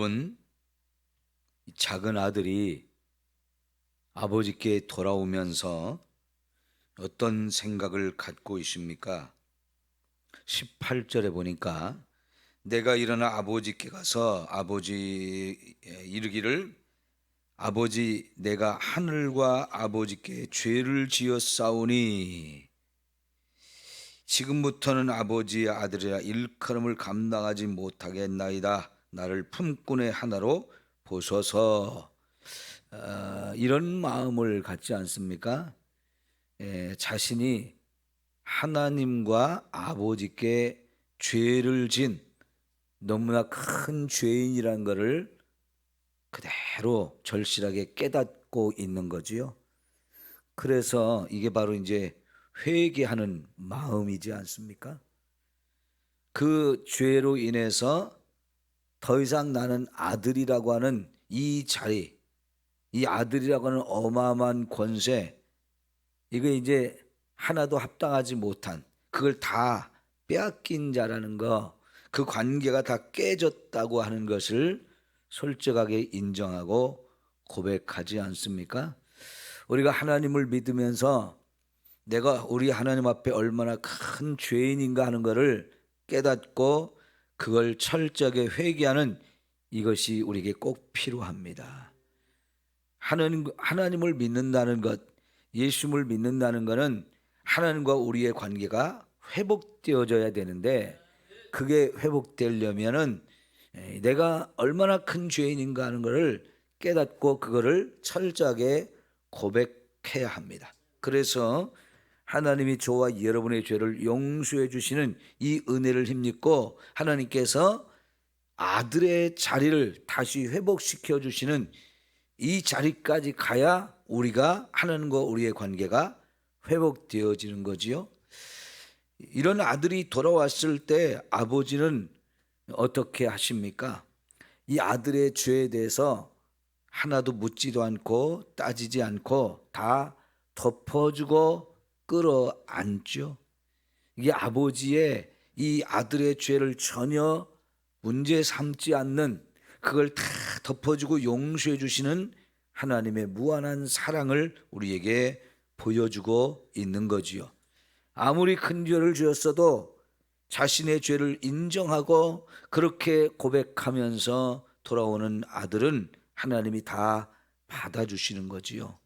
여러분, 작은 아들이 아버지께 돌아오면서 어떤 생각을 갖고 있습니까? 18절에 보니까 내가 일어나 아버지께 가서 아버지 이르기를 아버지 내가 하늘과 아버지께 죄를 지었사오니 지금부터는 아버지의 아들이라 일컬음을 감당하지 못하겠나이다. 나를 품꾼의 하나로 보소서. 이런 마음을 갖지 않습니까? 자신이 하나님과 아버지께 죄를 진 너무나 큰 죄인이라는 것을 그대로 절실하게 깨닫고 있는 거지요. 그래서 이게 바로 이제 회개하는 마음이지 않습니까? 그 죄로 인해서 더 이상 나는 아들이라고 하는 이 자리, 이 아들이라고 하는 어마어마한 권세, 이거 이제 하나도 합당하지 못한, 그걸 다 빼앗긴 자라는 거, 그 관계가 다 깨졌다고 하는 것을 솔직하게 인정하고 고백하지 않습니까? 우리가 하나님을 믿으면서 내가 우리 하나님 앞에 얼마나 큰 죄인인가 하는 것을 깨닫고 그걸 철저하게 회개하는 이것이 우리에게 꼭 필요합니다. 하나님을 믿는다는 것, 예수님을 믿는다는 것은 하나님과 우리의 관계가 회복되어져야 되는데, 그게 회복되려면은 내가 얼마나 큰 죄인인가 하는 것을 깨닫고 그거를 철저하게 고백해야 합니다. 그래서 하나님이 저와 여러분의 죄를 용서해 주시는 이 은혜를 힘입고 하나님께서 아들의 자리를 다시 회복시켜 주시는 이 자리까지 가야 우리가 하나님과 우리의 관계가 회복되어지는 거지요. 이런 아들이 돌아왔을 때 아버지는 어떻게 하십니까? 이 아들의 죄에 대해서 하나도 묻지도 않고 따지지 않고 다 덮어주고 끌어안죠. 이게 아버지의 이 아들의 죄를 전혀 문제 삼지 않는, 그걸 다 덮어주고 용서해 주시는 하나님의 무한한 사랑을 우리에게 보여주고 있는 거지요. 아무리 큰 죄를 지었어도 자신의 죄를 인정하고 그렇게 고백하면서 돌아오는 아들은 하나님이 다 받아주시는 거지요.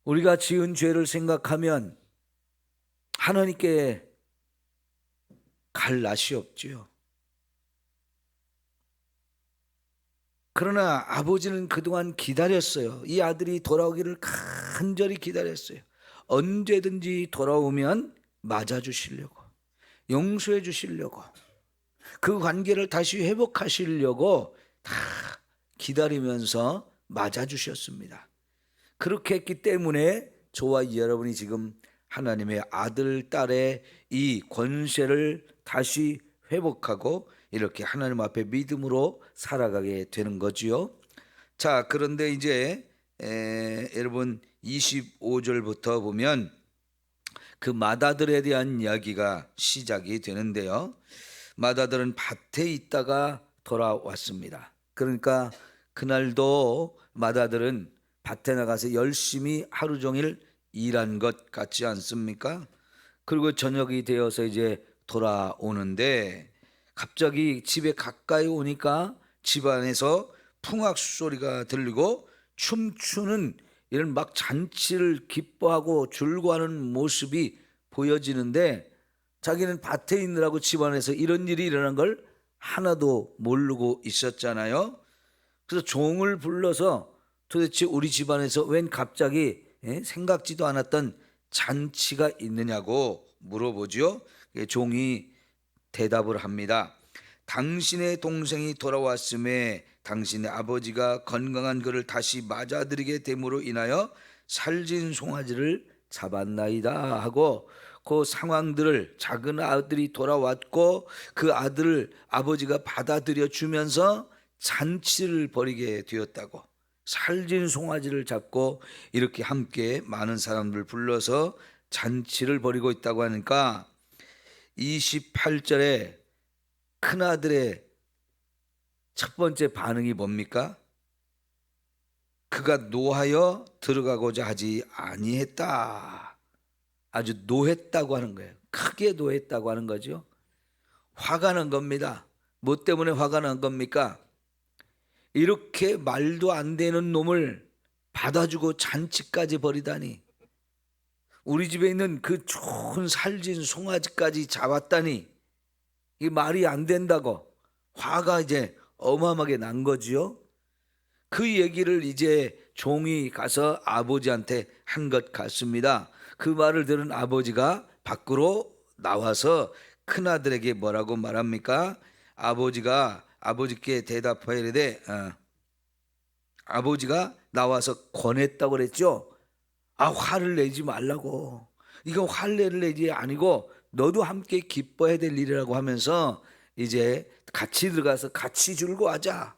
우리가 지은 죄를 생각하면 하나님께 갈 낯이 없지요. 그러나 아버지는 그동안 기다렸어요. 이 아들이 돌아오기를 간절히 기다렸어요. 언제든지 돌아오면 맞아주시려고, 용서해 주시려고, 그 관계를 다시 회복하시려고 다 기다리면서 맞아주셨습니다. 그렇게 했기 때문에 저와 여러분이 지금 하나님의 아들, 딸의 이 권세를 다시 회복하고 이렇게 하나님 앞에 믿음으로 살아가게 되는 거지요. 자, 그런데 이제 여러분 25절부터 보면 그 맏아들에 대한 이야기가 시작이 되는데요. 맏아들은 밭에 있다가 돌아왔습니다. 그러니까 그날도 맏아들은 밭에 나가서 열심히 하루 종일 일한 것 같지 않습니까? 그리고 저녁이 되어서 이제 돌아오는데 갑자기 집에 가까이 오니까 집안에서 풍악 소리가 들리고 춤추는 이런 막 잔치를 기뻐하고 즐거워하는 모습이 보여지는데, 자기는 밭에 있느라고 집안에서 이런 일이 일어난 걸 하나도 모르고 있었잖아요. 그래서 종을 불러서 도대체 우리 집안에서 웬 갑자기 생각지도 않았던 잔치가 있느냐고 물어보죠. 종이 대답을 합니다. 당신의 동생이 돌아왔음에 당신의 아버지가 건강한 그를 다시 맞아들이게 됨으로 인하여 살진 송아지를 잡았나이다 하고, 그 상황들을, 작은 아들이 돌아왔고 그 아들을 아버지가 받아들여 주면서 잔치를 벌이게 되었다고, 살진 송아지를 잡고 이렇게 함께 많은 사람들을 불러서 잔치를 벌이고 있다고 하니까 28절에 큰아들의 첫 번째 반응이 뭡니까? 그가 노하여 들어가고자 하지 아니했다. 아주 노했다고 하는 거예요. 크게 노했다고 하는 거죠. 화가 난 겁니다. 뭐 때문에 화가 난 겁니까? 이렇게 말도 안 되는 놈을 받아주고 잔치까지 벌이다니, 우리 집에 있는 그 좋은 살진 송아지까지 잡았다니, 이 말이 안 된다고 화가 이제 어마어마하게 난 거지요. 그 얘기를 이제 종이 가서 아버지한테 한 것 같습니다. 그 말을 들은 아버지가 밖으로 나와서 큰아들에게 뭐라고 말합니까? 아버지께 대답하여 이르되, 아버지가 나와서 권했다고 그랬죠. 화를 내지 말라고. 이거 화를 내지 아니고 너도 함께 기뻐해야 될 일이라고 하면서 이제 같이 들어가서 같이 줄고 하자,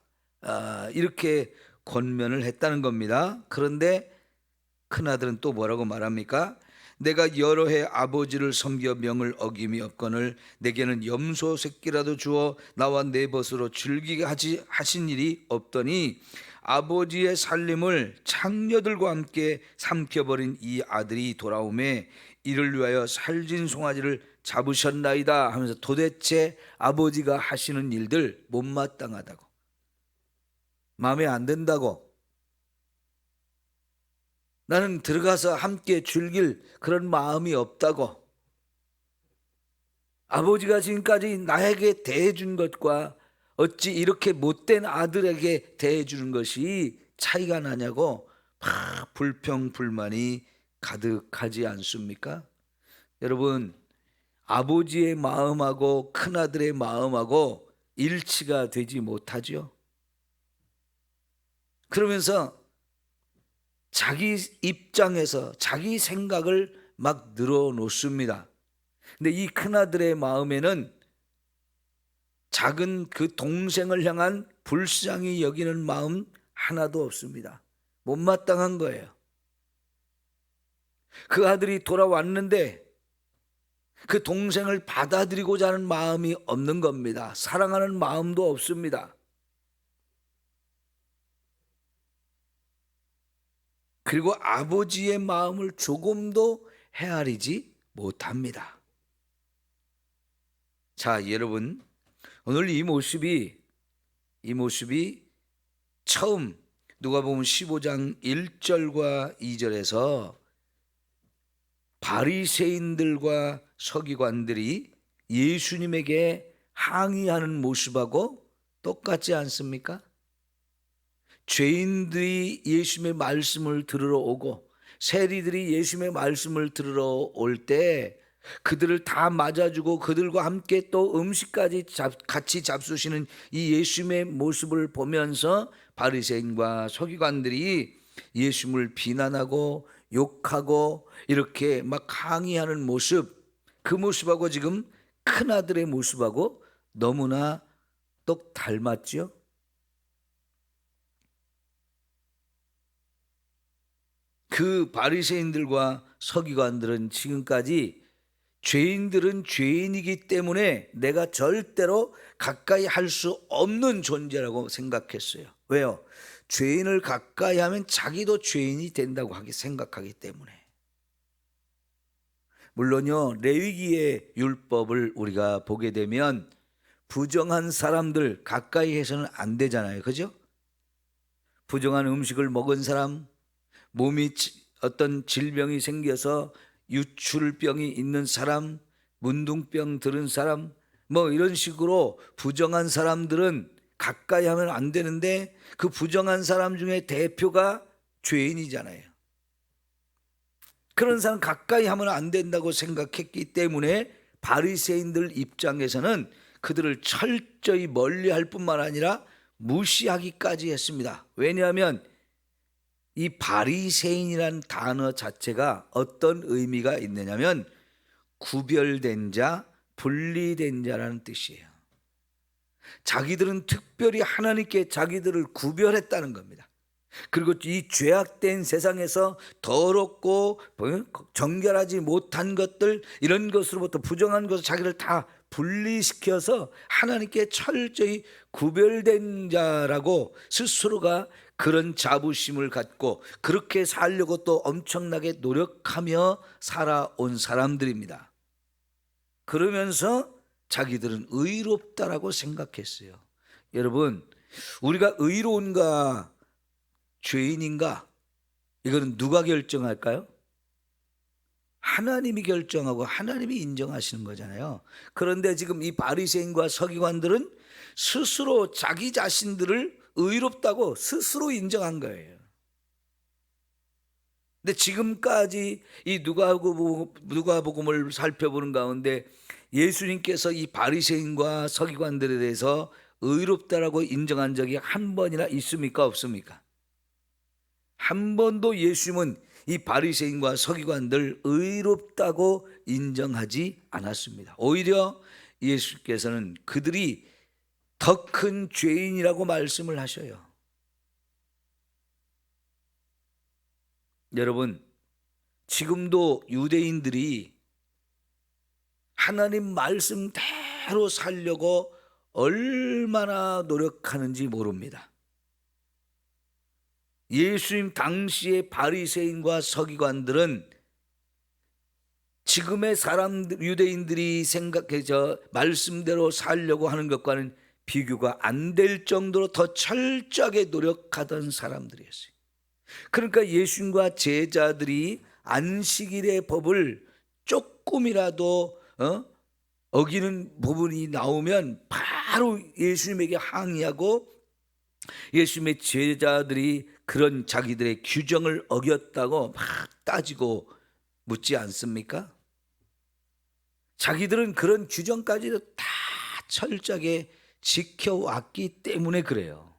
이렇게 권면을 했다는 겁니다. 그런데 큰아들은 또 뭐라고 말합니까? 내가 여러 해 아버지를 섬겨 명을 어김이 없거늘 내게는 염소 새끼라도 주어 나와 내 벗으로 즐기게 하신 일이 없더니 아버지의 살림을 창녀들과 함께 삼켜버린 이 아들이 돌아오매 이를 위하여 살진 송아지를 잡으셨나이다 하면서 도대체 아버지가 하시는 일들 못마땅하다고, 마음에 안 든다고, 나는 들어가서 함께 즐길 그런 마음이 없다고, 아버지가 지금까지 나에게 대해준 것과 어찌 이렇게 못된 아들에게 대해주는 것이 차이가 나냐고 막 불평불만이 가득하지 않습니까? 여러분, 아버지의 마음하고 큰아들의 마음하고 일치가 되지 못하죠. 그러면서 자기 입장에서 자기 생각을 막 늘어놓습니다. 근데 이 큰아들의 마음에는 작은 그 동생을 향한 불쌍히 여기는 마음 하나도 없습니다. 못마땅한 거예요. 그 아들이 돌아왔는데 그 동생을 받아들이고자 하는 마음이 없는 겁니다. 사랑하는 마음도 없습니다. 그리고 아버지의 마음을 조금도 헤아리지 못합니다. 자, 여러분, 오늘 이 모습이 처음 누가복음 15장 1절과 2절에서 바리새인들과 서기관들이 예수님에게 항의하는 모습하고 똑같지 않습니까? 죄인들이 예수님의 말씀을 들으러 오고 세리들이 예수님의 말씀을 들으러 올 때 그들을 다 맞아주고 그들과 함께 또 음식까지 같이 잡수시는 이 예수님의 모습을 보면서 바리새인과 서기관들이 예수님을 비난하고 욕하고 이렇게 막 항의하는 모습, 그 모습하고 지금 큰아들의 모습하고 너무나 똑 닮았죠. 그 바리새인들과 서기관들은 지금까지 죄인들은 죄인이기 때문에 내가 절대로 가까이 할 수 없는 존재라고 생각했어요. 왜요? 죄인을 가까이 하면 자기도 죄인이 된다고 생각하기 때문에. 물론요, 레위기의 율법을 우리가 보게 되면 부정한 사람들 가까이 해서는 안 되잖아요. 그죠? 부정한 음식을 먹은 사람, 몸이 어떤 질병이 생겨서 유출병이 있는 사람, 문둥병 들은 사람, 뭐 이런 식으로 부정한 사람들은 가까이 하면 안 되는데 그 부정한 사람 중에 대표가 죄인이잖아요. 그런 사람 가까이 하면 안 된다고 생각했기 때문에 바리새인들 입장에서는 그들을 철저히 멀리할 뿐만 아니라 무시하기까지 했습니다. 왜냐하면 이 바리새인이라는 단어 자체가 어떤 의미가 있느냐면 구별된 자, 분리된 자라는 뜻이에요. 자기들은 특별히 하나님께 자기들을 구별했다는 겁니다. 그리고 이 죄악된 세상에서 더럽고 정결하지 못한 것들, 이런 것으로부터 부정한 것을 자기를 다 분리시켜서 하나님께 철저히 구별된 자라고 스스로가 그런 자부심을 갖고 그렇게 살려고 또 엄청나게 노력하며 살아온 사람들입니다. 그러면서 자기들은 의롭다라고 생각했어요. 여러분, 우리가 의로운가 죄인인가, 이거는 누가 결정할까요? 하나님이 결정하고 하나님이 인정하시는 거잖아요. 그런데 지금 이 바리새인과 서기관들은 스스로 자기 자신들을 의롭다고 스스로 인정한 거예요. 근데 지금까지 이 누가복음을 살펴보는 가운데 예수님께서 이 바리새인과 서기관들에 대해서 의롭다라고 인정한 적이 한 번이나 있습니까? 없습니까? 한 번도 예수님은 이 바리새인과 서기관들 의롭다고 인정하지 않았습니다. 오히려 예수께서는 그들이 더 큰 죄인이라고 말씀을 하셔요. 여러분, 지금도 유대인들이 하나님 말씀대로 살려고 얼마나 노력하는지 모릅니다. 예수님 당시의 바리새인과 서기관들은 지금의 사람들, 유대인들이 생각해서 말씀대로 살려고 하는 것과는 비교가 안 될 정도로 더 철저하게 노력하던 사람들이었어요. 그러니까 예수님과 제자들이 안식일의 법을 조금이라도 어기는 부분이 나오면 바로 예수님에게 항의하고, 예수님의 제자들이 그런 자기들의 규정을 어겼다고 막 따지고 묻지 않습니까? 자기들은 그런 규정까지도 다 철저하게 지켜왔기 때문에 그래요.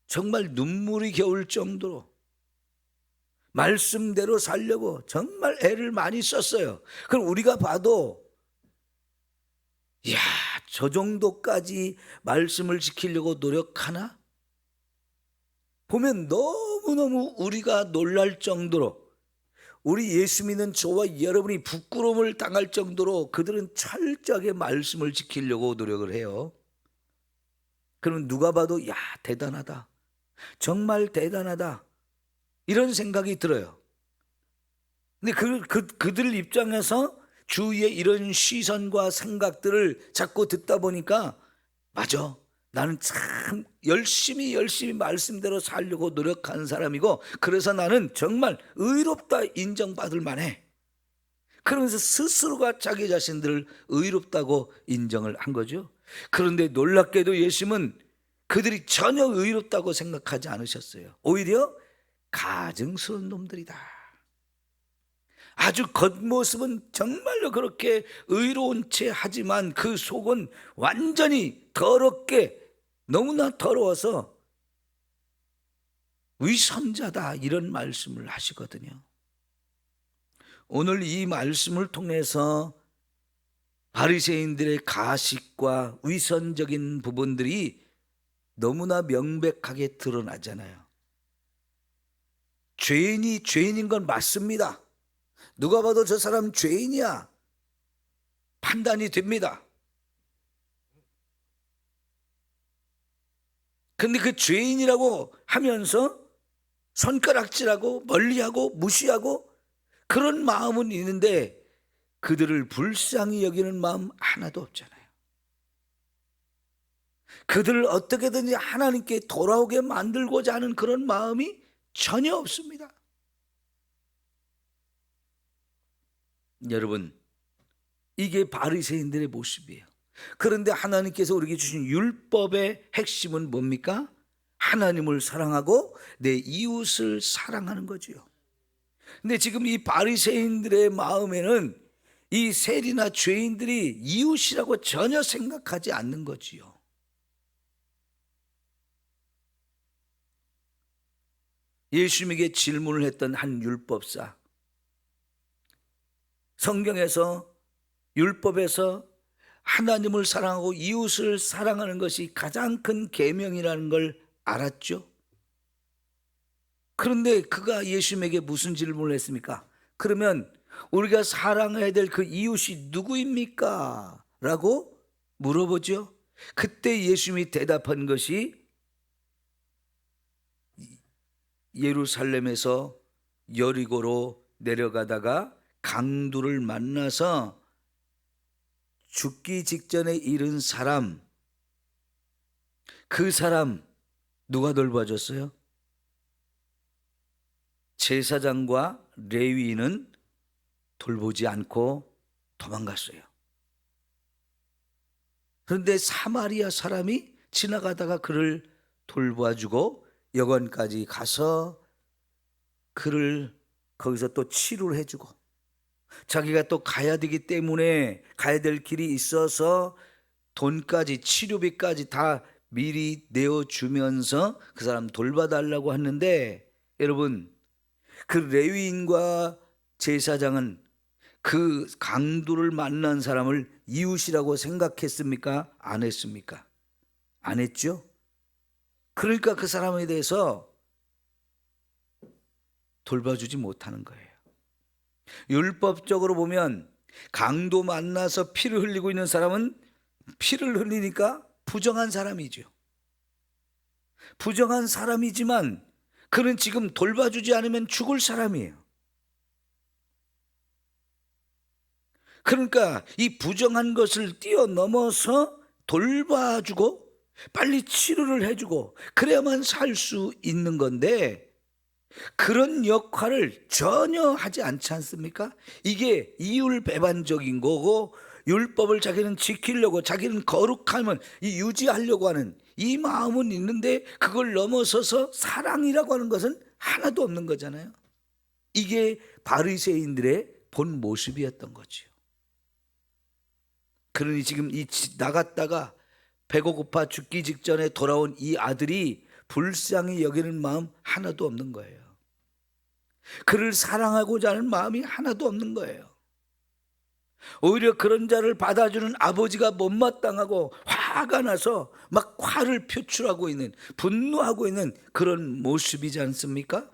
정말 눈물이 겨울 정도로 말씀대로 살려고 정말 애를 많이 썼어요. 그럼 우리가 봐도, 이야, 저 정도까지 말씀을 지키려고 노력하나? 보면 너무너무 우리가 놀랄 정도로, 우리 예수 믿는 저와 여러분이 부끄러움을 당할 정도로 그들은 철저하게 말씀을 지키려고 노력을 해요. 그럼 누가 봐도 야, 대단하다, 정말 대단하다, 이런 생각이 들어요. 근데 그들 입장에서 주위의 이런 시선과 생각들을 자꾸 듣다 보니까, 맞아, 나는 참 열심히 말씀대로 살려고 노력하는 사람이고, 그래서 나는 정말 의롭다 인정받을 만해. 그러면서 스스로가 자기 자신들을 의롭다고 인정을 한 거죠. 그런데 놀랍게도 예수님은 그들이 전혀 의롭다고 생각하지 않으셨어요. 오히려 가증스러운 놈들이다. 아주 겉모습은 정말로 그렇게 의로운 채 하지만 그 속은 완전히 더럽게, 너무나 더러워서 위선자다, 이런 말씀을 하시거든요. 오늘 이 말씀을 통해서 바리새인들의 가식과 위선적인 부분들이 너무나 명백하게 드러나잖아요. 죄인이 죄인인 건 맞습니다. 누가 봐도 저 사람 죄인이야, 판단이 됩니다. 근데 그 죄인이라고 하면서 손가락질하고 멀리하고 무시하고 그런 마음은 있는데, 그들을 불쌍히 여기는 마음 하나도 없잖아요. 그들을 어떻게든지 하나님께 돌아오게 만들고자 하는 그런 마음이 전혀 없습니다. 여러분, 이게 바리새인들의 모습이에요. 그런데 하나님께서 우리에게 주신 율법의 핵심은 뭡니까? 하나님을 사랑하고 내 이웃을 사랑하는 거지요. 근데 지금 이 바리새인들의 마음에는 이 세리나 죄인들이 이웃이라고 전혀 생각하지 않는 거지요. 예수님에게 질문을 했던 한 율법사, 성경에서, 율법에서 하나님을 사랑하고 이웃을 사랑하는 것이 가장 큰 계명이라는 걸 알았죠. 그런데 그가 예수님에게 무슨 질문을 했습니까? 그러면 우리가 사랑해야 될 그 이웃이 누구입니까? 라고 물어보죠. 그때 예수님이 대답한 것이 예루살렘에서 여리고로 내려가다가 강도를 만나서 죽기 직전에 이른 사람, 그 사람 누가 돌봐줬어요? 제사장과 레위인은 돌보지 않고 도망갔어요. 그런데 사마리아 사람이 지나가다가 그를 돌봐주고 여관까지 가서 그를 거기서 또 치료를 해주고, 자기가 또 가야 되기 때문에 가야 될 길이 있어서 돈까지 치료비까지 다 미리 내어주면서 그 사람 돌봐달라고 하는데, 여러분, 그 레위인과 제사장은 그 강도를 만난 사람을 이웃이라고 생각했습니까? 안 했습니까? 안 했죠? 그러니까 그 사람에 대해서 돌봐주지 못하는 거예요. 율법적으로 보면 강도 만나서 피를 흘리고 있는 사람은 피를 흘리니까 부정한 사람이죠. 부정한 사람이지만 그는 지금 돌봐주지 않으면 죽을 사람이에요. 그러니까 이 부정한 것을 뛰어넘어서 돌봐주고 빨리 치료를 해주고 그래야만 살 수 있는 건데, 그런 역할을 전혀 하지 않지 않습니까? 이게 이율배반적인 거고, 율법을 자기는 지키려고, 자기는 거룩함을 유지하려고 하는 이 마음은 있는데, 그걸 넘어서서 사랑이라고 하는 것은 하나도 없는 거잖아요. 이게 바리새인들의 본 모습이었던 거죠. 그러니 지금 이 나갔다가 배가 고파 죽기 직전에 돌아온 이 아들이 불쌍히 여기는 마음 하나도 없는 거예요. 그를 사랑하고자 하는 마음이 하나도 없는 거예요. 오히려 그런 자를 받아주는 아버지가 못마땅하고 화가 나서 막 화를 표출하고 있는, 분노하고 있는 그런 모습이지 않습니까?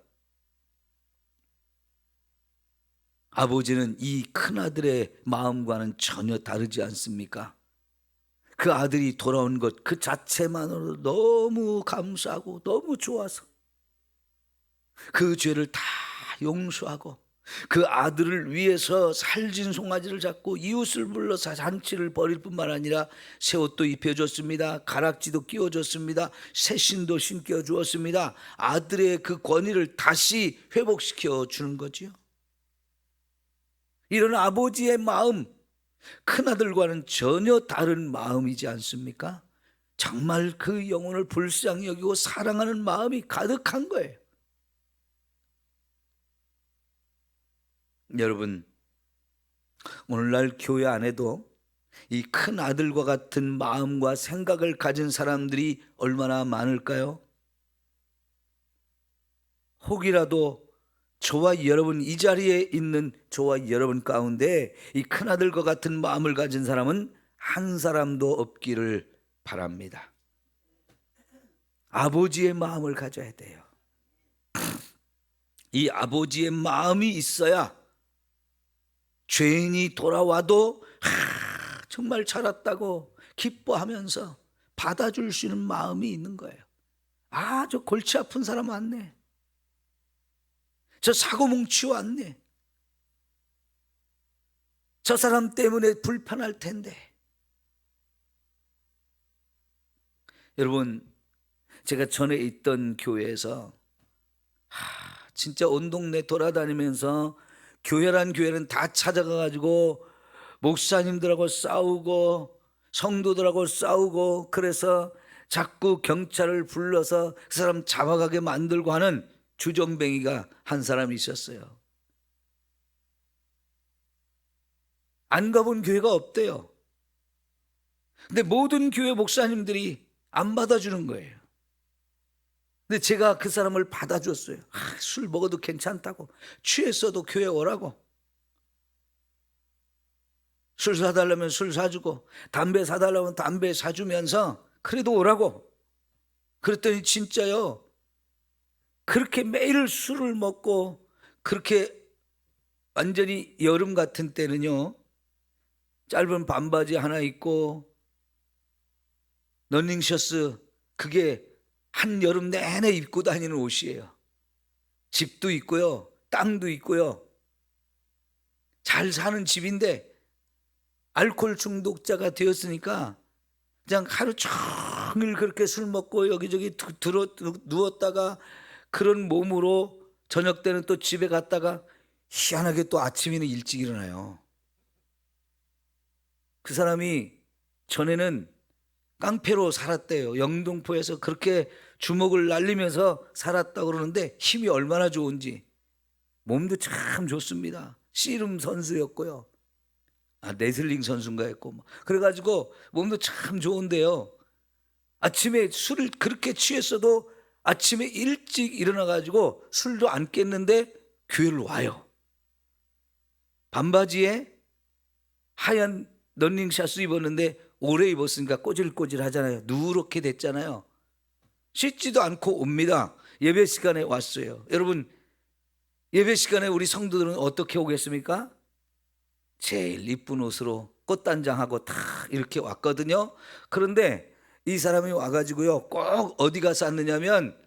아버지는 이 큰아들의 마음과는 전혀 다르지 않습니까? 그 아들이 돌아온 것 그 자체만으로도 너무 감사하고 너무 좋아서 그 죄를 다 용서하고 그 아들을 위해서 살진 송아지를 잡고 이웃을 불러서 잔치를 벌일 뿐만 아니라 새 옷도 입혀줬습니다. 가락지도 끼워줬습니다. 새 신도 신겨주었습니다. 아들의 그 권위를 다시 회복시켜 주는 거지요. 이런 아버지의 마음, 큰아들과는 전혀 다른 마음이지 않습니까? 정말 그 영혼을 불쌍히 여기고 사랑하는 마음이 가득한 거예요. 여러분, 오늘날 교회 안에도 이 큰아들과 같은 마음과 생각을 가진 사람들이 얼마나 많을까요? 혹이라도 저와 여러분, 이 자리에 있는 저와 여러분 가운데 이 큰아들과 같은 마음을 가진 사람은 한 사람도 없기를 바랍니다. 아버지의 마음을 가져야 돼요. 이 아버지의 마음이 있어야 죄인이 돌아와도 정말 잘했다고 기뻐하면서 받아줄 수 있는 마음이 있는 거예요. 아, 저 골치 아픈 사람 왔네. 저 사고 뭉치 왔네. 저 사람 때문에 불편할 텐데. 여러분, 제가 전에 있던 교회에서 진짜 온 동네 돌아다니면서 교회란 교회는 다 찾아가가지고 목사님들하고 싸우고 성도들하고 싸우고, 그래서 자꾸 경찰을 불러서 그 사람 잡아가게 만들고 하는 주정뱅이가 한 사람이 있었어요. 안 가본 교회가 없대요. 근데 모든 교회 목사님들이 안 받아주는 거예요. 근데 제가 그 사람을 받아줬어요. 술 먹어도 괜찮다고, 취했어도 교회 오라고, 술 사달라면 술 사주고 담배 사달라면 담배 사주면서 그래도 오라고. 그랬더니 진짜요, 그렇게 매일 술을 먹고 그렇게 완전히 여름 같은 때는요, 짧은 반바지 하나 입고 러닝셔츠, 그게 한여름 내내 입고 다니는 옷이에요. 집도 있고요, 땅도 있고요, 잘 사는 집인데 알코올 중독자가 되었으니까 그냥 하루 종일 그렇게 술 먹고 여기저기 누웠다가 그런 몸으로 저녁 때는 또 집에 갔다가 희한하게 또 아침에는 일찍 일어나요. 그 사람이 전에는 깡패로 살았대요. 영등포에서 그렇게 주먹을 날리면서 살았다고 그러는데 힘이 얼마나 좋은지. 몸도 참 좋습니다. 씨름 선수였고요. 레슬링 선수인가 했고. 그래가지고 몸도 참 좋은데요. 아침에 술을 그렇게 취했어도 아침에 일찍 일어나가지고 술도 안 깼는데 교회를 와요. 반바지에 하얀 러닝샷을 입었는데 오래 입었으니까 꼬질꼬질 하잖아요. 누렇게 됐잖아요. 씻지도 않고 옵니다. 예배 시간에 왔어요. 여러분, 예배 시간에 우리 성도들은 어떻게 오겠습니까? 제일 이쁜 옷으로 꽃단장하고 다 이렇게 왔거든요. 그런데 이 사람이 와가지고요, 꼭 어디 가서 앉느냐면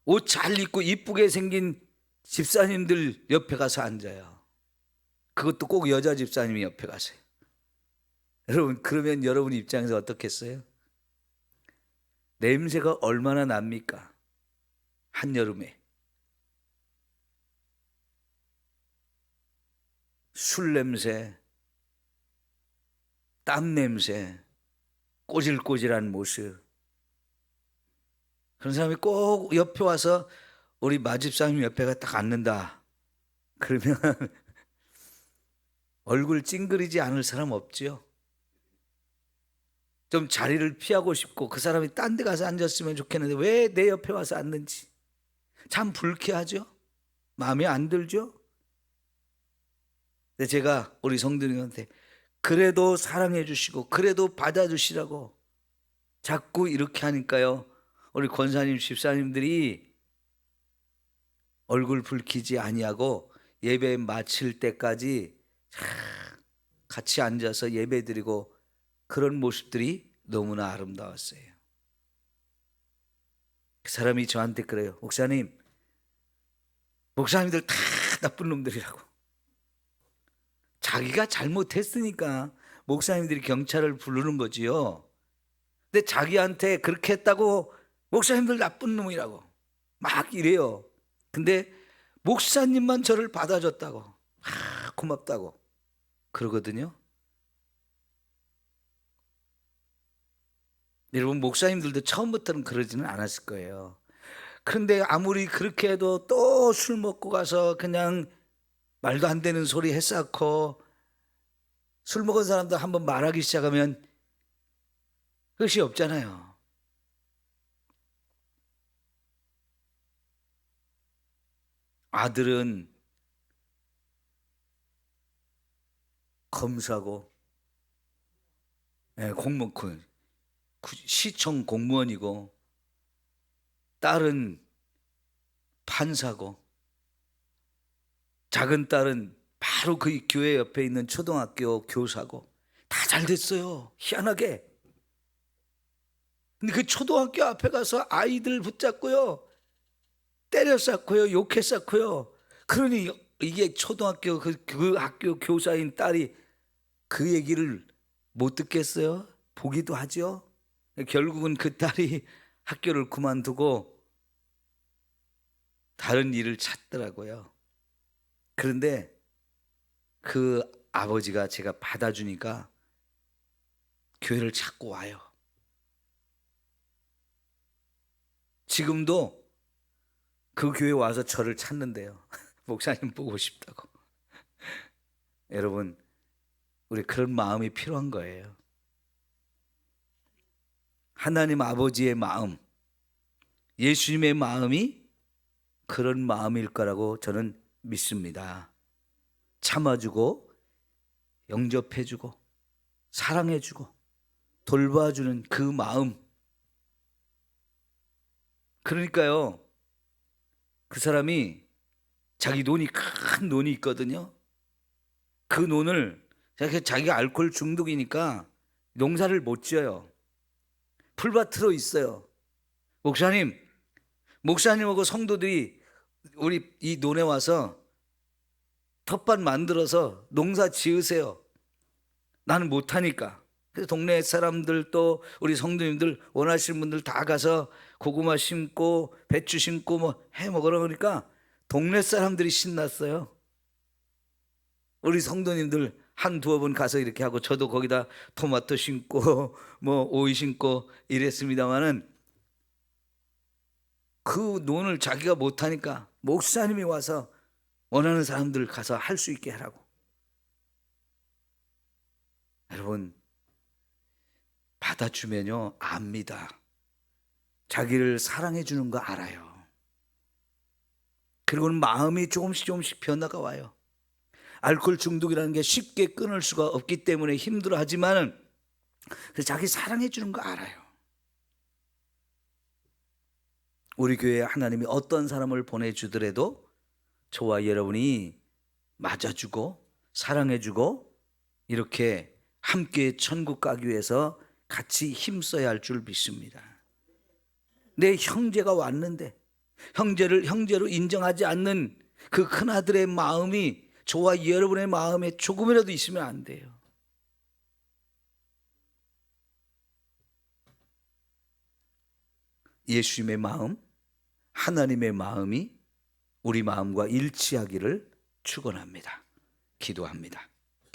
옷 잘 입고 이쁘게 생긴 집사님들 옆에 가서 앉아요. 그것도 꼭 여자 집사님이 옆에 가세요. 여러분, 그러면 여러분 입장에서 어떻겠어요? 냄새가 얼마나 납니까? 한여름에 술 냄새, 땀 냄새, 꼬질꼬질한 모습. 그런 사람이 꼭 옆에 와서 우리 마집사님 옆에 딱 앉는다. 그러면 얼굴 찡그리지 않을 사람 없지요. 좀 자리를 피하고 싶고 그 사람이 딴 데 가서 앉았으면 좋겠는데 왜 내 옆에 와서 앉는지 참 불쾌하죠. 마음에 안 들죠. 근데 제가 우리 성도님한테 그래도 사랑해 주시고 그래도 받아주시라고 자꾸 이렇게 하니까요, 우리 권사님 집사님들이 얼굴 붉히지 아니하고 예배 마칠 때까지 같이 앉아서 예배 드리고 그런 모습들이 너무나 아름다웠어요. 그 사람이 저한테 그래요. 목사님들 다 나쁜 놈들이라고. 자기가 잘못했으니까 목사님들이 경찰을 부르는 거지요. 근데 자기한테 그렇게 했다고 목사님들 나쁜 놈이라고 막 이래요. 근데 목사님만 저를 받아줬다고 고맙다고 그러거든요. 여러분, 목사님들도 처음부터는 그러지는 않았을 거예요. 그런데 아무리 그렇게 해도 또 술 먹고 가서 그냥 말도 안 되는 소리 했쌓고, 술 먹은 사람도 한번 말하기 시작하면 끝이 없잖아요. 아들은 검사고, 공무원, 시청 공무원이고, 딸은 판사고, 작은 딸은 바로 그 교회 옆에 있는 초등학교 교사고, 다 잘 됐어요. 희한하게. 근데 그 초등학교 앞에 가서 아이들 붙잡고요, 때렸었고요, 욕했었고요. 그러니 이게 초등학교 그 학교 교사인 딸이 그 얘기를 못 듣겠어요? 보기도 하죠. 결국은 그 딸이 학교를 그만두고 다른 일을 찾더라고요. 그런데 그 아버지가 제가 받아주니까 교회를 찾고 와요. 지금도 그 교회 와서 저를 찾는데요. 목사님 보고 싶다고. 여러분, 우리 그런 마음이 필요한 거예요. 하나님 아버지의 마음, 예수님의 마음이 그런 마음일 거라고 저는 믿습니다. 참아주고 영접해주고 사랑해주고 돌봐주는 그 마음. 그러니까요, 그 사람이 자기 논이 큰 논이 있거든요. 그 논을 자기가 알코올 중독이니까 농사를 못 지어요. 풀밭으로 있어요. 목사님하고 성도들이 우리 이 논에 와서 텃밭 만들어서 농사 지으세요. 나는 못하니까. 그래서 동네 사람들 또 우리 성도님들 원하시는 분들 다 가서 고구마 심고 배추 심고 뭐 해 먹으라 그러니까 동네 사람들이 신났어요. 우리 성도님들 한 두어 번 가서 이렇게 하고 저도 거기다 토마토 심고 뭐 오이 심고 이랬습니다마는 그 논을 자기가 못하니까 목사님이 와서 원하는 사람들 가서 할 수 있게 하라고. 여러분, 받아주면요 압니다. 자기를 사랑해 주는 거 알아요. 그리고는 마음이 조금씩 변화가 와요. 알코올 중독이라는 게 쉽게 끊을 수가 없기 때문에 힘들어하지만은 자기 사랑해 주는 거 알아요. 우리 교회에 하나님이 어떤 사람을 보내주더라도 저와 여러분이 맞아주고 사랑해주고 이렇게 함께 천국 가기 위해서 같이 힘써야 할 줄 믿습니다. 내 형제가 왔는데 형제로 인정하지 않는 그 큰아들의 마음이 저와 여러분의 마음에 조금이라도 있으면 안 돼요. 예수님의 마음, 하나님의 마음이 우리 마음과 일치하기를 축원합니다. 기도합니다.